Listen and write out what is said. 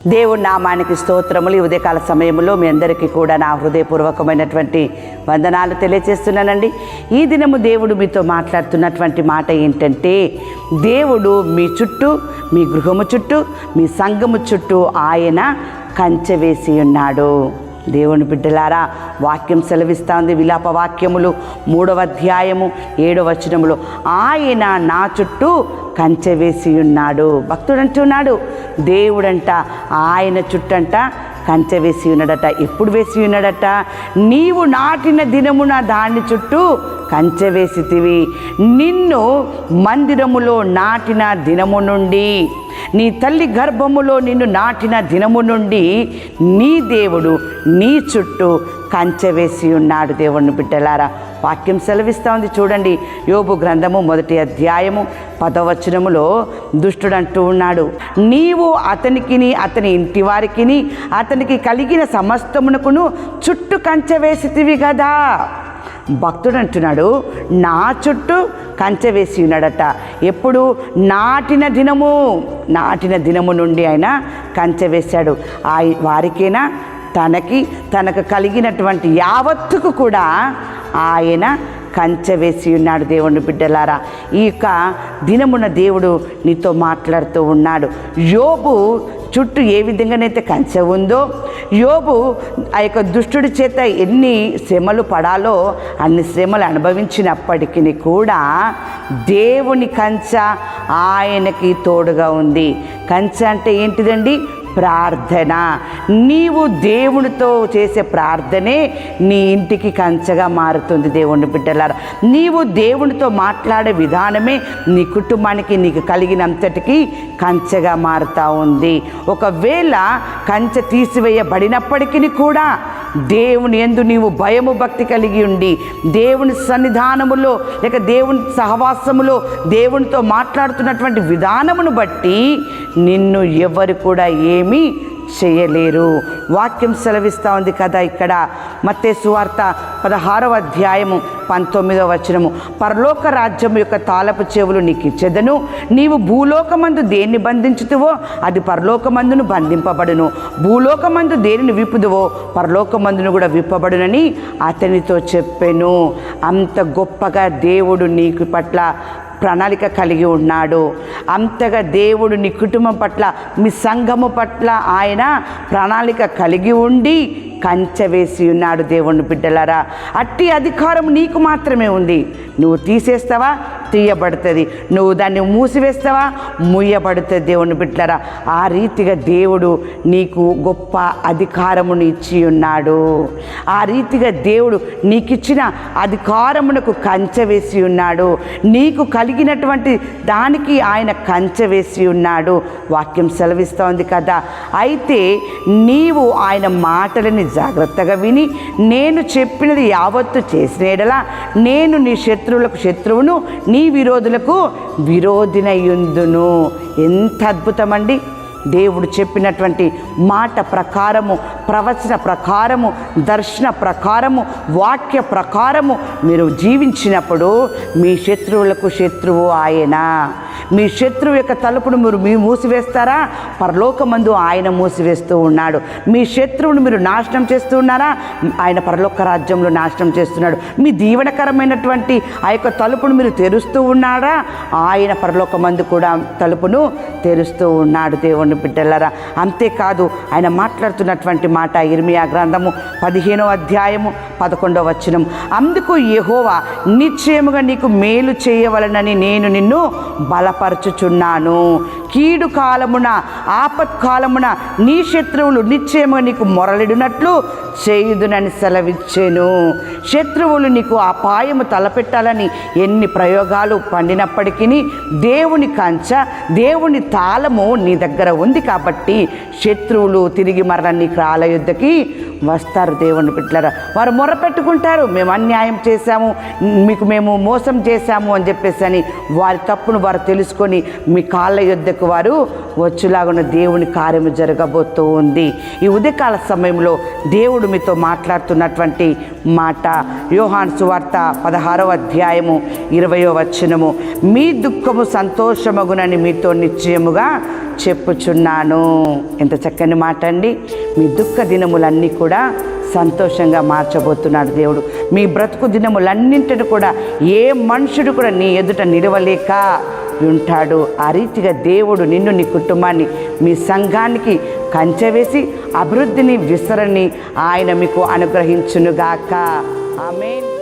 దేవుడి నామానికి స్తోత్రములు. ఈ ఉదయకాల సమయంలో మీ అందరికీ కూడా నా హృదయపూర్వకమైనటువంటి వందనాలు తెలియజేస్తున్నానండి. ఈ దినము దేవుడు మీతో మాట్లాడుతున్నటువంటి మాట ఏంటంటే, దేవుడు మీ చుట్టూ, మీ గృహము చుట్టూ, మీ సంఘము చుట్టూ ఆయన కంచె వేసి ఉన్నాడు. దేవుని బిడ్డలారా, వాక్యం సెలవిస్తూ ఉంది. విలాప వాక్యములు 3వ అధ్యాయము 7వ వచనములో, ఆయన నా చుట్టూ కంచె వేసి ఉన్నాడు. భక్తుడు అంటున్నాడు, దేవుడంట ఆయన చుట్టంట కంచె వేసి ఉన్నాడట. ఎప్పుడు వేసి ఉన్నాడట? నీవు నాటిన దినమున దాని చుట్టూ కంచె వేసితివి. నిన్ను మందిరములో నాటిన దినము నుండి, నీ తల్లి గర్భములో నిన్ను నాటిన దినము నుండి నీ దేవుడు నీ చుట్టూ కంచె వేసి ఉన్నాడు. దేవుని బిడ్డలారా, వాక్యం సెలవిస్తూ ఉంది. చూడండి, యోబు గ్రంథము 1వ అధ్యాయము 10వ వచనములో దుష్టుడు అంటూ ఉన్నాడు, నీవు అతనికిని అతని ఇంటి వారికిని అతనికి కలిగిన సమస్తమునకును చుట్టూ కంచె వేసితివి కదా. భక్తుడు అంటున్నాడు, నా చుట్టూ కంచె వేసి ఉన్నాడట. ఎప్పుడు? నాటిన దినము నుండి ఆయన కంచె వేశాడు. వారికైనా తనకు కలిగినటువంటి యావత్తుకు కూడా ఆయన కంచె వేసి ఉన్నాడు. దేవుని బిడ్డలారా, ఈ యొక్క దినమున దేవుడు నీతో మాట్లాడుతూ ఉన్నాడు. యోబు చుట్టూ ఏ విధంగానైతే కంచె ఉందో, యోబు ఆ యొక్క దుష్టుడి చేత ఎన్ని శ్రమలు పడాలో అన్ని శ్రమలు అనుభవించినప్పటికీ కూడా దేవుని కంచె ఆయనకి తోడుగా ఉంది. కంచె అంటే ఏంటిదండి? ప్రార్థన. నీవు దేవునితో చేసే ప్రార్థనే నీ ఇంటికి కంచెగా మారుతుంది. దేవుని బిడ్డలారా, నీవు దేవునితో మాట్లాడే విధానమే నీ కుటుంబానికి, నీకు కలిగినంతటికి కంచెగా మారుతూ ఉంది. ఒకవేళ కంచె తీసివేయబడినప్పటికీ కూడా దేవుని యందు నీవు భయము భక్తి కలిగి ఉండి, దేవుని సన్నిధానములో లేక దేవుని సహవాసములో దేవునితో మాట్లాడుతున్నటువంటి విధానమును బట్టి నిన్ను ఎవరు కూడా ఏమీ చేయలేరు. వాక్యం సెలవిస్తూ ఉంది కదా. ఇక్కడ మత్తయి సువార్త 16వ అధ్యాయము 19వ వచనము, పరలోక రాజ్యం యొక్క తాళపు చెవులు నీకు ఇచ్చెదను. నీవు భూలోకమందు దేన్ని బంధించుతువో అది పరలోకమందును బంధింపబడును, భూలోకమందు దేనిని విప్పుదువో పరలోకమందును కూడా విప్పబడునని అతనితో చెప్పెను. అంత గొప్పగా దేవుడు నీకు పట్ల ప్రణాళిక కలిగి ఉన్నాడు. అంతగా దేవుడు నీ కుటుంబం పట్ల, మీ సంఘము పట్ల ఆయన ప్రణాళిక కలిగి ఉండి కంచె వేసి ఉన్నాడు. దేవుని బిడ్డలారా, అట్టి అధికారం నీకు మాత్రమే ఉంది. నువ్వు తీసేస్తావా? తీయబడుతుంది. నువ్వు దాన్ని మూసివేస్తావా? మూయబడుతుంది. దేవుని బిడ్డలారా, ఆ రీతిగా దేవుడు నీకు గొప్ప అధికారమును ఇచ్చి ఉన్నాడు. ఆ రీతిగా దేవుడు నీకు ఇచ్చిన అధికారమునకు కంచె వేసి ఉన్నాడు. నీకు కలిగినటువంటి దానికి ఆయన కంచె వేసి ఉన్నాడు. వాక్యం సెలవిస్తోంది కదా. అయితే నీవు ఆయన మాటలని జాగ్రత్తగా విని నేను చెప్పినది యావత్తు చేసిన యెడల నేను నీ శత్రువులకు శత్రువును, నీ విరోధులకు విరోధినయుందును. ఎంత అద్భుతమండి! దేవుడు చెప్పినటువంటి మాట ప్రకారము, ప్రవచన ప్రకారము, దర్శన ప్రకారము, వాక్య ప్రకారము మీరు జీవించినప్పుడు మీ శత్రువులకు శత్రువు ఆయన. మీ శత్రువు యొక్క తలుపును మీరు మూసివేస్తారా? పరలోకమందు ఆయన మూసివేస్తూ ఉన్నాడు. మీ శత్రువును మీరు నాశనం చేస్తూ ఉన్నారా? ఆయన పరలోక రాజ్యంలో నాశనం చేస్తున్నాడు. మీ దీవెనకరమైనటువంటి ఆ యొక్క తలుపును మీరు తెరుస్తూ ఉన్నారా? ఆయన పరలోకమందు కూడా తలుపును తెరుస్తూ ఉన్నాడు. దేవుని బిడ్డలారా, అంతేకాదు ఆయన మాట్లాడుతున్నటువంటి మాట ఇర్మియా గ్రంథము 15వ అధ్యాయము 11వ వచనం, అందుకు యెహోవా నిశ్చయముగా నీకు మేలు చేయవలనని నేను నిన్ను బలపరచుచున్నాను. కీడు కాలమున, ఆపత్కాలమున నీ శత్రువులు నిశ్చయముగా నీకు మొరలిడినట్లు చేయుదునని సెలవిచ్చెను. శత్రువులు నీకు అపాయము తలపెట్టాలని ఎన్ని ప్రయోగాలు పండినప్పటికీ దేవుని కంచె, దేవుని తాళము నీ దగ్గర ఉంది కాబట్టి శత్రువులు తిరిగి మరల నీ కాళ్ళ యుద్ధకి వస్తారు. దేవుని బిడ్డలారా, వారు మొరపెట్టుకుంటారు, మేము అన్యాయం చేశాము, మేము మోసం చేశాము అని చెప్పేసి అని వారి తప్పును వారు తెలుసుకొని మీ కాళ్ళ యుద్ధకు వారు వచ్చేలాగున్న దేవుని కార్యము జరగబోతూ ఉంది. ఈ ఉదయకాల సమయంలో దేవుడు మీతో మాట్లాడుతున్నటువంటి మాట యోహాను సువార్త 16వ అధ్యాయము 20వ వచనము, మీ దుఃఖము సంతోషమగునని మీతో నిశ్చయముగా చెప్పుచున్నాను. ఎంత చక్కని మాట అండి. మీ దుఃఖ దినములన్నీ కూడా సంతోషంగా మార్చబోతున్నాడు దేవుడు. మీ బ్రతుకు దినములన్నింటిని కూడా ఏ మనుషుడు కూడా నీ ఎదుట నిలవలేక ఉంటాడు. ఆ రీతిగా దేవుడు నిన్ను, నీ కుటుంబాన్ని, మీ సంఘానికి కంచె వేసి అభివృద్ధిని, విస్తరణని ఆయన మీకు అనుగ్రహించునుగాక. ఆమేన్.